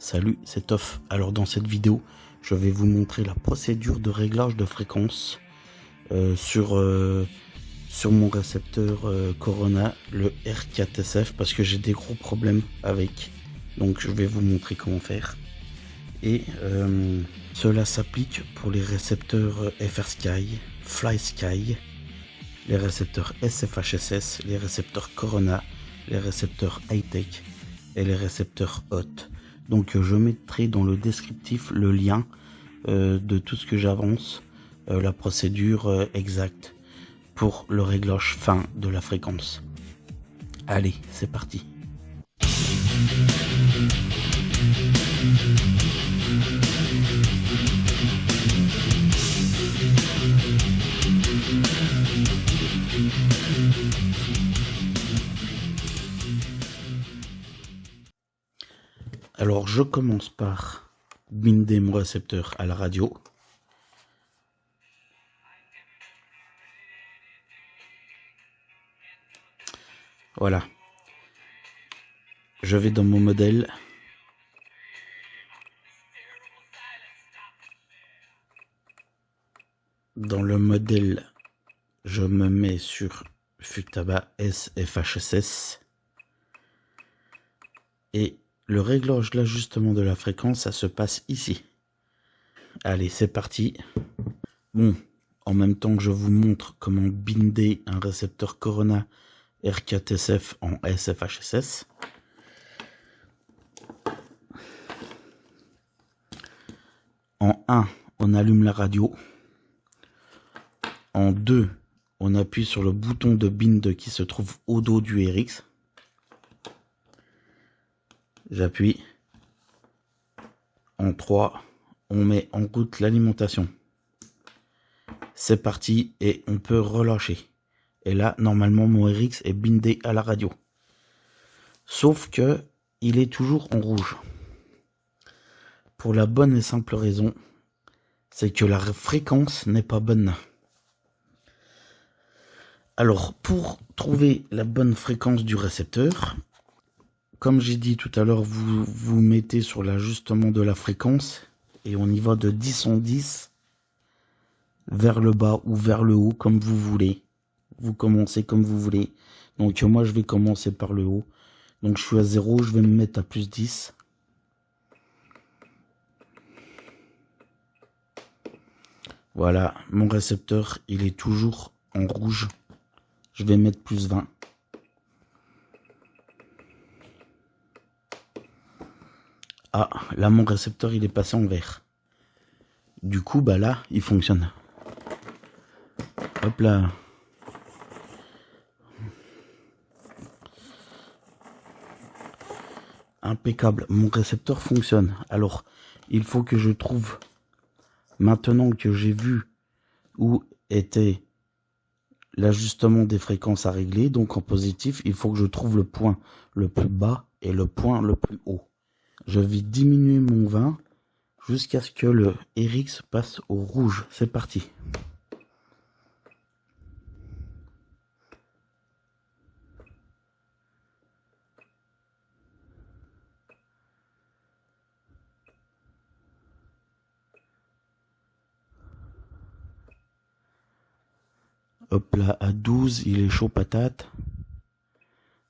Salut, c'est Toff. Alors dans cette vidéo, je vais vous montrer la procédure de réglage de fréquence sur mon récepteur Corona, le R4SF, parce que j'ai des gros problèmes avec. Donc je vais vous montrer comment faire. Et cela s'applique pour les récepteurs FrSky, FlySky, les récepteurs SFHSS, les récepteurs Corona, les récepteurs Hightech et les récepteurs Hot. Donc je mettrai dans le descriptif le lien de tout ce que j'avance, la procédure exacte pour le réglage fin de la fréquence. Allez, c'est parti. Alors je commence par binder mon récepteur à la radio. Voilà. Je vais dans mon modèle. Dans le modèle, je me mets sur Futaba SFHSS. Et le réglage, l'ajustement de la fréquence, ça se passe ici. Allez, c'est parti. Bon, en même temps que je vous montre comment binder un récepteur Corona R4SF en SFHSS. En 1, on allume la radio. En 2, on appuie sur le bouton de bind qui se trouve au dos du RX. J'appuie. En 3, on met en route l'alimentation. C'est parti et on peut relâcher. Et là, normalement, mon RX est bindé à la radio. Sauf que il est toujours en rouge. Pour la bonne et simple raison, c'est que la fréquence n'est pas bonne. Alors, pour trouver la bonne fréquence du récepteur, comme j'ai dit tout à l'heure, vous mettez sur l'ajustement de la fréquence et on y va de 10 en 10 vers le bas ou vers le haut, comme vous voulez. Vous commencez comme vous voulez. Donc moi, je vais commencer par le haut. Donc je suis à 0, je vais me mettre à plus 10. Voilà, mon récepteur, il est toujours en rouge. Je vais mettre plus 20. Ah, là, mon récepteur, il est passé en vert. Du coup, bah là, il fonctionne. Hop là. Impeccable. Mon récepteur fonctionne. Alors, il faut que je trouve, maintenant que j'ai vu où était l'ajustement des fréquences à régler, donc en positif, il faut que je trouve le point le plus bas et le point le plus haut. Je vais diminuer mon 20 jusqu'à ce que le RX passe au rouge. C'est parti. Hop là, à 12, il est chaud patate.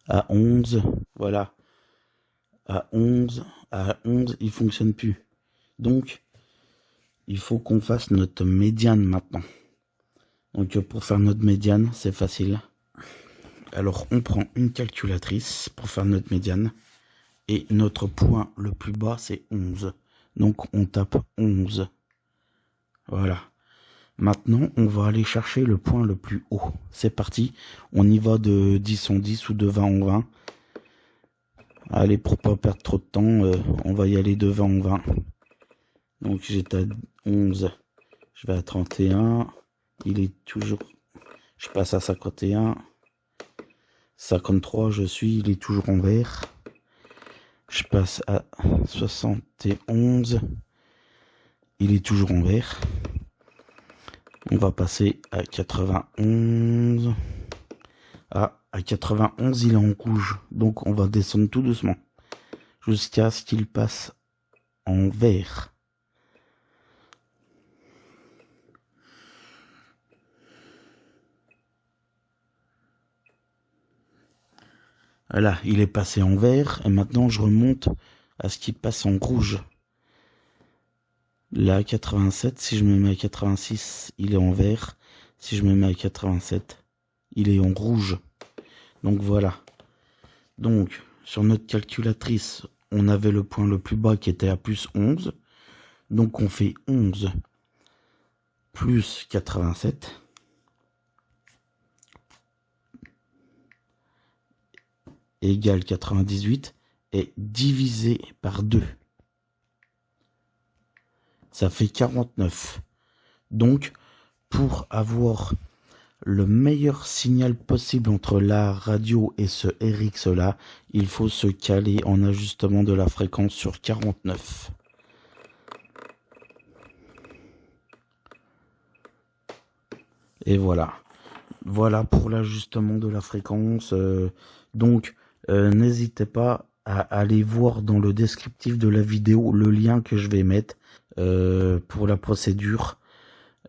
À 11, voilà. À 11, il fonctionne plus. Donc, il faut qu'on fasse notre médiane maintenant. Donc, pour faire notre médiane, c'est facile. Alors, on prend une calculatrice pour faire notre médiane. Et notre point le plus bas, c'est 11. Donc, on tape 11. Voilà. Maintenant, on va aller chercher le point le plus haut. C'est parti. On y va de 10 en 10 ou de 20 en 20. Allez, pour pas perdre trop de temps, on va y aller de 20 en 20. Donc, j'étais à 11. Je vais à 31. Il est toujours... Je passe à 51. 53, il est toujours en vert. Je passe à 71. Il est toujours en vert. On va passer à 91. Ah, à 91, il est en rouge. Donc, on va descendre tout doucement. Jusqu'à ce qu'il passe en vert. Voilà, il est passé en vert et maintenant je remonte à ce qui passe en rouge. Là, 87, si je me mets à 86, il est en vert. Si je me mets à 87, il est en rouge. Donc voilà. Donc, sur notre calculatrice, on avait le point le plus bas qui était à plus 11. Donc on fait 11 plus 87. Égale 98 et divisé par 2. Ça fait 49. Donc, pour avoir le meilleur signal possible entre la radio et ce RX là, il faut se caler en ajustement de la fréquence sur 49. Et voilà. Voilà pour l'ajustement de la fréquence. Donc, n'hésitez pas à aller voir dans le descriptif de la vidéo le lien que je vais mettre pour la procédure.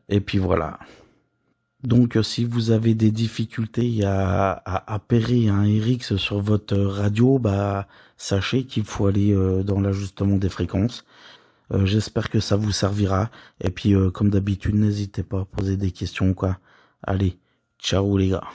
Et puis voilà. Donc, si vous avez des difficultés à appairer un RX sur votre radio, bah, sachez qu'il faut aller dans l'ajustement des fréquences. J'espère que ça vous servira. Et puis, comme d'habitude, n'hésitez pas à poser des questions, quoi. Allez, ciao les gars.